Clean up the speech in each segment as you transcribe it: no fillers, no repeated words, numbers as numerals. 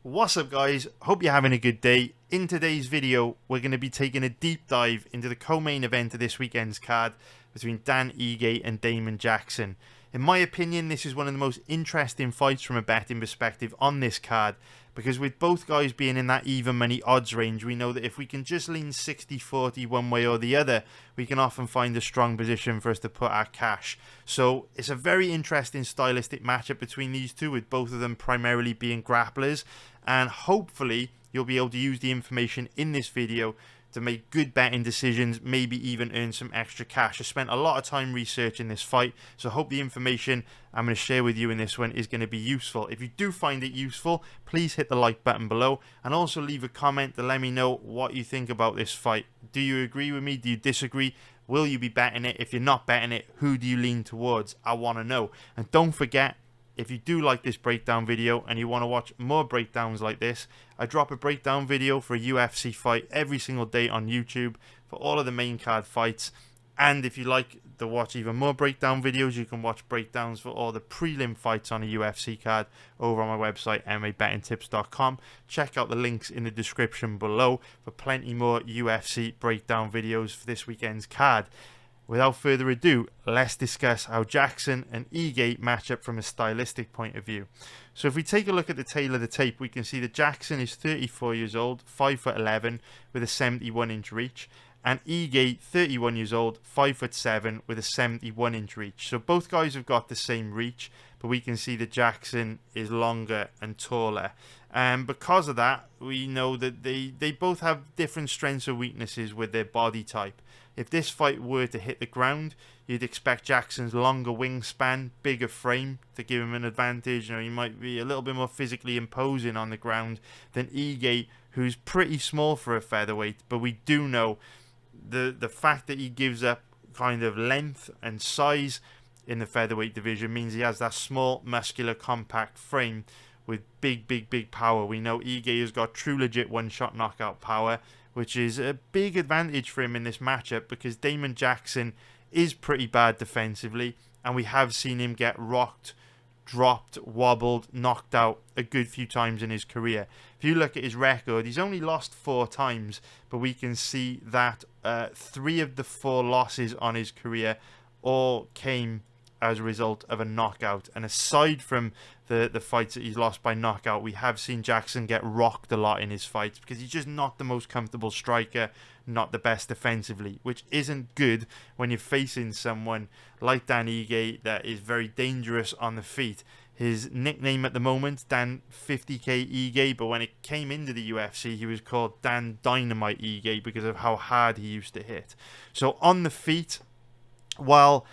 What's up guys, hope you're having a good day. In today's video we're going to be taking a deep dive into the co-main event of this weekend's card between Dan Ige and Damon Jackson. In my opinion, this is one of the most interesting fights from a betting perspective on this card, because with both guys being in that even money odds range, we know that if we can just lean 60-40 one way or the other, we can often find a strong position for us to put our cash. So it's a very interesting stylistic matchup between these two, with both of them primarily being grapplers, and hopefully you'll be able to use the information in this video to make good betting decisions, maybe even earn some extra cash. I spent a lot of time researching this fight, so I hope the information I'm going to share with you in this one is going to be useful. If you do find it useful, please hit the like button below, and also leave a comment to let me know what you think about this fight. Do you agree with me? Do you disagree? Will you be betting it? If you're not betting it, who do you lean towards? I want to know. And don't forget, if you do like this breakdown video and you want to watch more breakdowns like this, I drop a breakdown video for a UFC fight every single day on YouTube for all of the main card fights. And if you like to watch even more breakdown videos, you can watch breakdowns for all the prelim fights on a UFC card over on my website, MMABettingTips.com. Check out the links in the description below for plenty more UFC breakdown videos for this weekend's card. Without further ado, let's discuss how Jackson and Ige match up from a stylistic point of view. So if we take a look at the tail of the tape, we can see that Jackson is 34 years old, 5'11", with a 71-inch reach, and Ige, 31 years old, 5'7", with a 71-inch reach. So both guys have got the same reach, but we can see that Jackson is longer and taller. And because of that, we know that they both have different strengths or weaknesses with their body type. If this fight were to hit the ground, you'd expect Jackson's longer wingspan, bigger frame to give him an advantage. You know, he might be a little bit more physically imposing on the ground than Ige, who's pretty small for a featherweight. But we do know the fact that he gives up kind of length and size in the featherweight division means he has that small, muscular, compact frame with big power. We know Ige has got true legit one-shot knockout power, which is a big advantage for him in this matchup, because Damon Jackson is pretty bad defensively, and we have seen him get rocked, dropped, wobbled, knocked out a good few times in his career. If you look at his record, he's only lost 4 times, but we can see that 3 of the 4 losses on his career all came as a result of a knockout. And aside from the fights that he's lost by knockout, we have seen Jackson get rocked a lot in his fights, because he's just not the most comfortable striker, not the best defensively, which isn't good when you're facing someone like Dan Ige that is very dangerous on the feet. His nickname at the moment, Dan 50k Ige, but when it came into the UFC, he was called Dan Dynamite Ige because of how hard he used to hit. So on the feet, while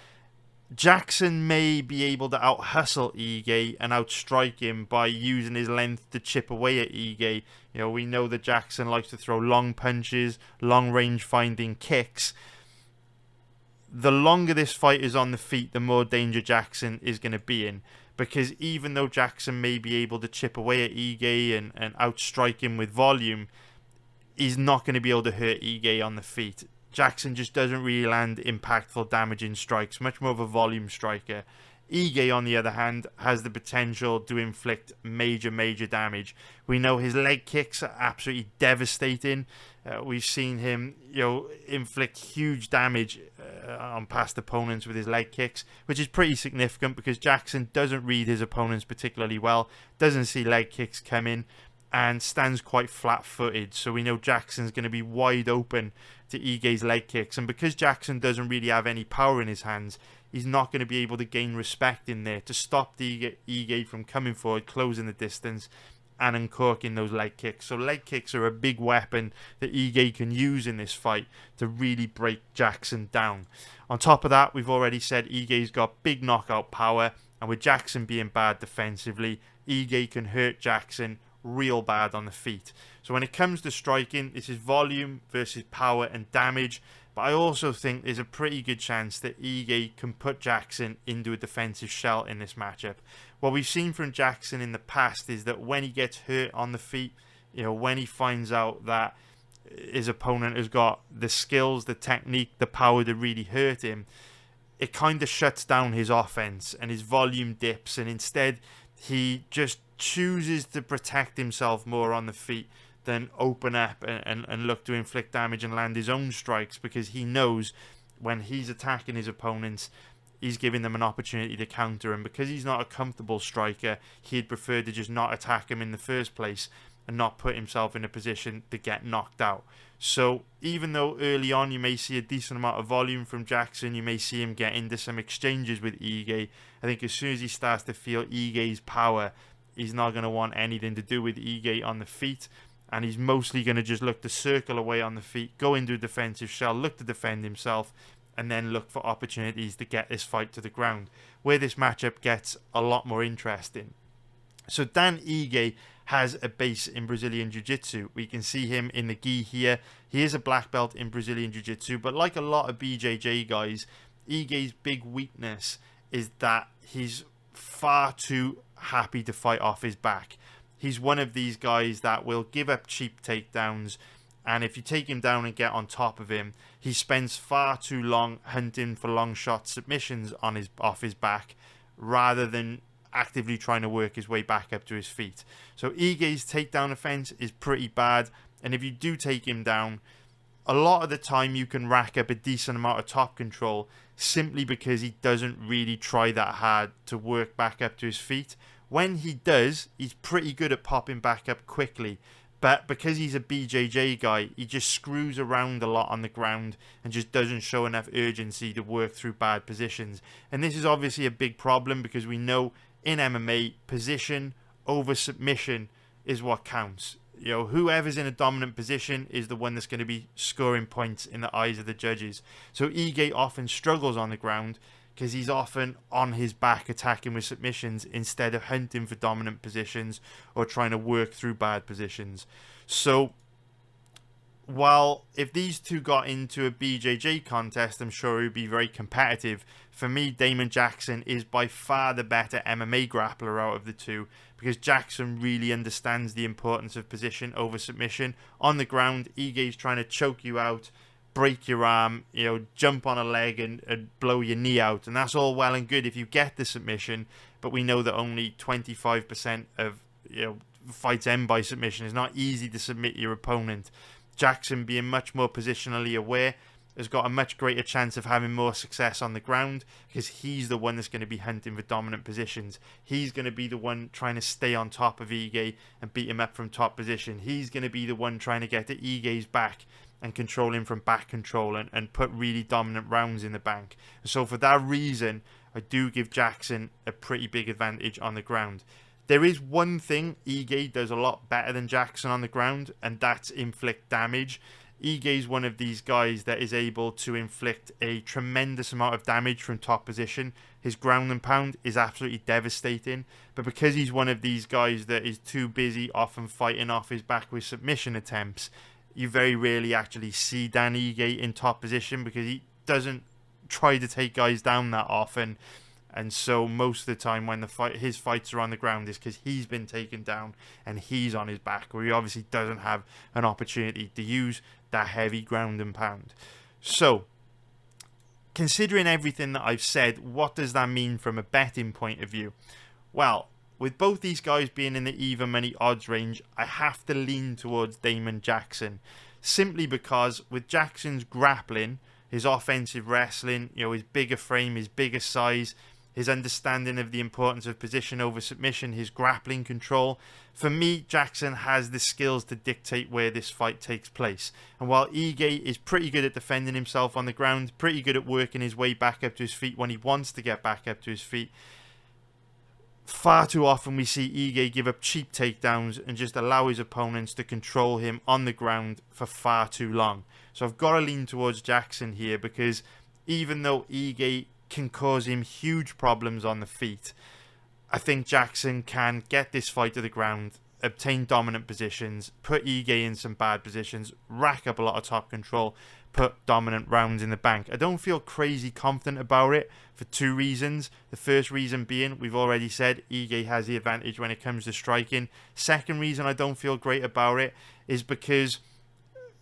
Jackson may be able to out-hustle Ige and outstrike him by using his length to chip away at Ige. You know, we know that Jackson likes to throw long punches, long-range finding kicks. The longer this fight is on the feet, the more danger Jackson is going to be in. Because even though Jackson may be able to chip away at Ige and outstrike him with volume, he's not going to be able to hurt Ige on the feet. Jackson just doesn't really land impactful, damaging strikes, much more of a volume striker. Ige, on the other hand, has the potential to inflict major damage. We know his leg kicks are absolutely devastating. We've seen him, inflict huge damage on past opponents with his leg kicks, which is pretty significant because Jackson doesn't read his opponents particularly well, doesn't see leg kicks coming, and stands quite flat-footed. So we know Jackson's going to be wide open to Ige's leg kicks. And because Jackson doesn't really have any power in his hands, he's not going to be able to gain respect in there to stop Ige from coming forward, closing the distance, and uncorking those leg kicks. So leg kicks are a big weapon that Ige can use in this fight to really break Jackson down. On top of that, we've already said Ige's got big knockout power, and with Jackson being bad defensively, Ige can hurt Jackson real bad on the feet. So when it comes to striking, this is volume versus power and damage, but I also think there's a pretty good chance that Ige can put Jackson into a defensive shell in this matchup. What we've seen from Jackson in the past is that when he gets hurt on the feet, when he finds out that his opponent has got the skills, the technique, the power to really hurt him, it kind of shuts down his offense and his volume dips, and instead he just chooses to protect himself more on the feet than open up and look to inflict damage and land his own strikes, because he knows when he's attacking his opponents, he's giving them an opportunity to counter him. Because he's not a comfortable striker, he'd prefer to just not attack him in the first place and not put himself in a position to get knocked out. So even though early on you may see a decent amount of volume from Jackson, you may see him get into some exchanges with Ige, I think as soon as he starts to feel Ige's power, he's not going to want anything to do with Ige on the feet, and he's mostly going to just look to circle away on the feet, go into a defensive shell, look to defend himself, and then look for opportunities to get this fight to the ground, where this matchup gets a lot more interesting. So Dan Ige has a base in Brazilian Jiu-Jitsu. We can see him in the gi here. He is a black belt in Brazilian Jiu-Jitsu, but like a lot of BJJ guys, Ige's big weakness is that he's far too happy to fight off his back. He's one of these guys that will give up cheap takedowns, and if you take him down and get on top of him, he spends far too long hunting for long shot submissions on off his back, rather than actively trying to work his way back up to his feet. So Ige's takedown offense is pretty bad, and if you do take him down, a lot of the time you can rack up a decent amount of top control simply because he doesn't really try that hard to work back up to his feet. When he does, he's pretty good at popping back up quickly, but because he's a BJJ guy, he just screws around a lot on the ground and just doesn't show enough urgency to work through bad positions. And this is obviously a big problem, because we know in MMA, position over submission is what counts. You know, whoever's in a dominant position is the one that's going to be scoring points in the eyes of the judges. So Ige often struggles on the ground because he's often on his back attacking with submissions instead of hunting for dominant positions or trying to work through bad positions. So while if these two got into a BJJ contest, I'm sure it would be very competitive. For me, Damon Jackson is by far the better MMA grappler out of the two, because Jackson really understands the importance of position over submission. On the ground, Ige's trying to choke you out, break your arm, you know, jump on a leg and blow your knee out, and that's all well and good if you get the submission, but we know that only 25% of, you know, fights end by submission. It's not easy to submit your opponent. Jackson, being much more positionally aware, has got a much greater chance of having more success on the ground, because he's the one that's going to be hunting for dominant positions. He's going to be the one trying to stay on top of Ige and beat him up from top position. He's going to be the one trying to get to Ige's back and control him from back control and put really dominant rounds in the bank. So for that reason, I do give Jackson a pretty big advantage on the ground. There is one thing Ige does a lot better than Jackson on the ground, and that's inflict damage. Ige's one of these guys that is able to inflict a tremendous amount of damage from top position. His ground and pound is absolutely devastating, but because he's one of these guys that is too busy often fighting off his back with submission attempts, you very rarely actually see Dan Ige in top position, because he doesn't try to take guys down that often. And so most of the time when his fights are on the ground is because he's been taken down and he's on his back, where he obviously doesn't have an opportunity to use that heavy ground and pound. So, considering everything that I've said, what does that mean from a betting point of view? Well, with both these guys being in the even money odds range, I have to lean towards Damon Jackson, simply because with Jackson's grappling, his offensive wrestling, you know, his bigger frame, his bigger size, his understanding of the importance of position over submission, his grappling control. For me, Jackson has the skills to dictate where this fight takes place. And while Ige is pretty good at defending himself on the ground, pretty good at working his way back up to his feet when he wants to get back up to his feet, far too often we see Ige give up cheap takedowns and just allow his opponents to control him on the ground for far too long. So I've got to lean towards Jackson here, because even though Ige can cause him huge problems on the feet, I think Jackson can get this fight to the ground, obtain dominant positions, put Ige in some bad positions, rack up a lot of top control, put dominant rounds in the bank. I don't feel crazy confident about it for two reasons. The first reason being, we've already said, Ige has the advantage when it comes to striking. Second reason I don't feel great about it is because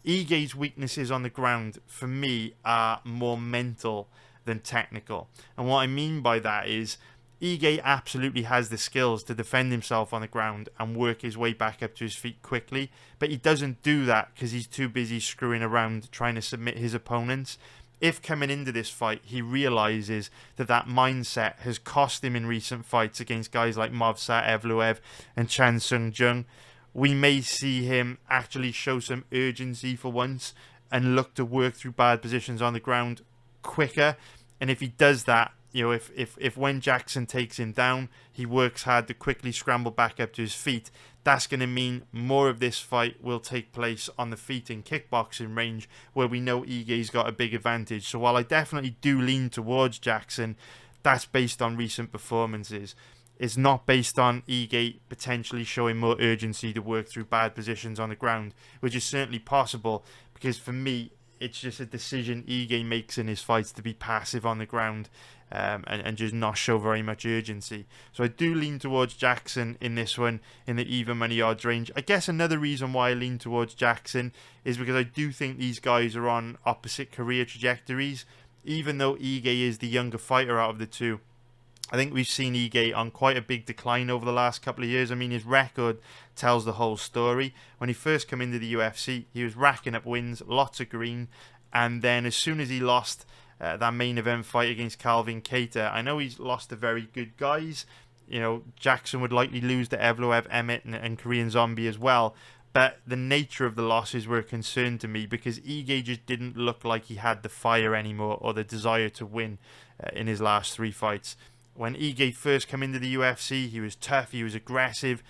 Ige's weaknesses on the ground, for me, are more mental than technical. And what I mean by that is, Ige absolutely has the skills to defend himself on the ground and work his way back up to his feet quickly, but he doesn't do that because he's too busy screwing around trying to submit his opponents. If coming into this fight he realizes that that mindset has cost him in recent fights against guys like Movsat Evloev and Chan Sung Jung, we may see him actually show some urgency for once and look to work through bad positions on the ground quicker. And if he does that, you know, if when Jackson takes him down, he works hard to quickly scramble back up to his feet, that's going to mean more of this fight will take place on the feet in kickboxing range, where we know Ige's got a big advantage. So while I definitely do lean towards Jackson, that's based on recent performances. It's not based on Ige potentially showing more urgency to work through bad positions on the ground, which is certainly possible, because for me, it's just a decision Ige makes in his fights to be passive on the ground and just not show very much urgency. So I do lean towards Jackson in this one in the even money odds range. I guess another reason why I lean towards Jackson is because I do think these guys are on opposite career trajectories. Even though Ige is the younger fighter out of the two, I think we've seen Ige on quite a big decline over the last couple of years. I mean, his record tells the whole story. When he first came into the UFC, he was racking up wins, lots of green, and then as soon as he lost that main event fight against Calvin Kattar, I know he's lost to very good guys. You know, Jackson would likely lose to Evloev, Emmett, and Korean Zombie as well. But the nature of the losses were a concern to me because Ige just didn't look like he had the fire anymore or the desire to win in his last 3 fights. When Ige first came into the UFC, he was tough, he was aggressive.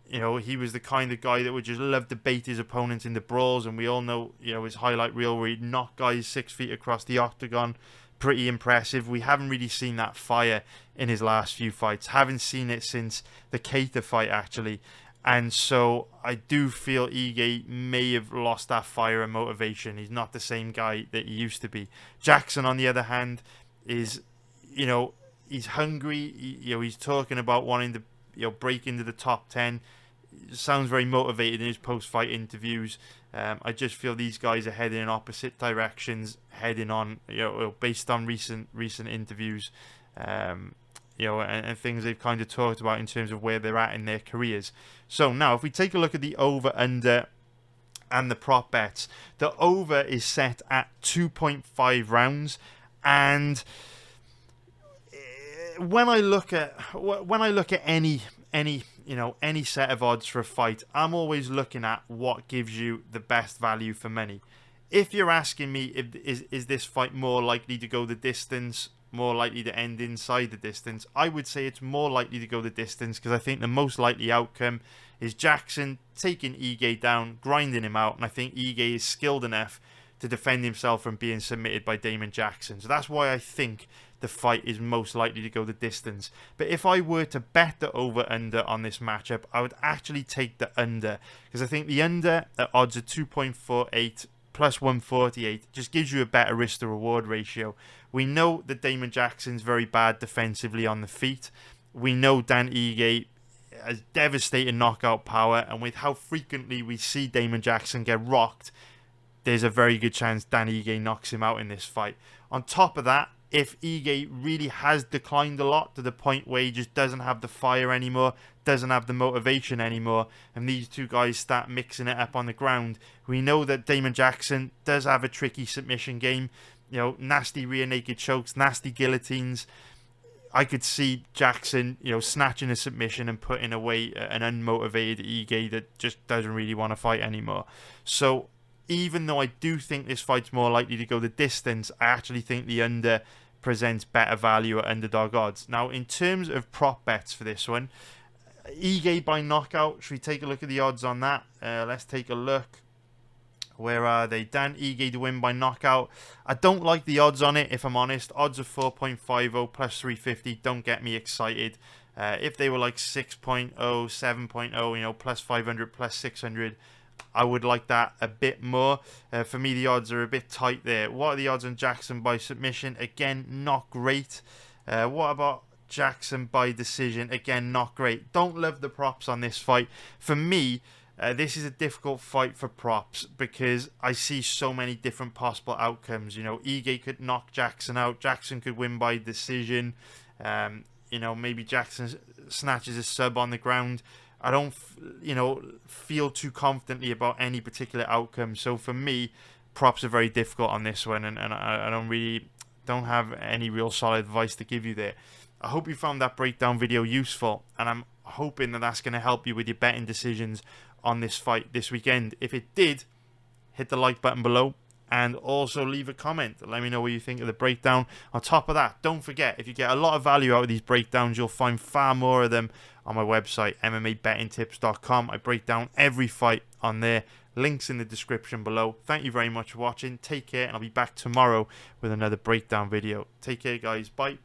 You know, he was the kind of guy that would just love to bait his opponents into brawls, and we all know, you know, his highlight reel where he'd knock guys 6 feet across the octagon. Pretty impressive. We haven't really seen that fire in his last few fights. Haven't seen it since the Kattar fight, actually. And so I do feel Ige may have lost that fire and motivation. He's not the same guy that he used to be. Jackson, on the other hand, is, you know, he's hungry. He's talking about wanting to, break into the top 10. Sounds very motivated in his post-fight interviews. I just feel these guys are heading in opposite directions, heading on, based on recent interviews, and things they've kind of talked about in terms of where they're at in their careers. So now, if we take a look at the over/under and the prop bets, the over is set at 2.5 rounds, and when I look at any set of odds for a fight, I'm always looking at what gives you the best value for money. If you're asking me is this fight more likely to go the distance, more likely to end inside the distance, I would say it's more likely to go the distance, because I think the most likely outcome is Jackson taking Ige down, grinding him out, and I think Ige is skilled enough to defend himself from being submitted by Damon Jackson. So that's why I think the fight is most likely to go the distance. But if I were to bet the over/under on this matchup, I would actually take the under, because I think the under at odds of 2.48 plus 148 just gives you a better risk to reward ratio. We know that Damon Jackson's very bad defensively on the feet. We know Dan Ige has devastating knockout power, and with how frequently we see Damon Jackson get rocked, there's a very good chance Dan Ige knocks him out in this fight. On top of that, if Ige really has declined a lot to the point where he just doesn't have the fire anymore, doesn't have the motivation anymore, and these two guys start mixing it up on the ground, we know that Damon Jackson does have a tricky submission game. Nasty rear naked chokes, nasty guillotines. I could see Jackson, snatching a submission and putting away an unmotivated Ige that just doesn't really want to fight anymore. So even though I do think this fight's more likely to go the distance, I actually think the under presents better value at underdog odds. Now, in terms of prop bets for this one, Ige by knockout, should we take a look at the odds on that? Let's take a look. Where are they? Dan Ige to win by knockout. I don't like the odds on it, if I'm honest. Odds of 4.50 plus 350 don't get me excited. If they were like 6.0, 7.0, plus 500, plus 600, I would like that a bit more. For me, the odds are a bit tight there. What are the odds on Jackson by submission? Again, not great. What about Jackson by decision? Again, not great. Don't love the props on this fight. For me, this is a difficult fight for props because I see so many different possible outcomes. Ige could knock Jackson out. Jackson could win by decision. You know, maybe Jackson snatches a sub on the ground. I don't, feel too confidently about any particular outcome. So for me, props are very difficult on this one, and I don't have any real solid advice to give you there. I hope you found that breakdown video useful, and I'm hoping that that's going to help you with your betting decisions on this fight this weekend. If it did, hit the like button below, and also leave a comment. Let me know what you think of the breakdown. On top of that, don't forget, if you get a lot of value out of these breakdowns, you'll find far more of them on my website, MMABettingTips.com. I break down every fight on there. Links in the description below. Thank you very much for watching. Take care, and I'll be back tomorrow with another breakdown video. Take care, guys. Bye.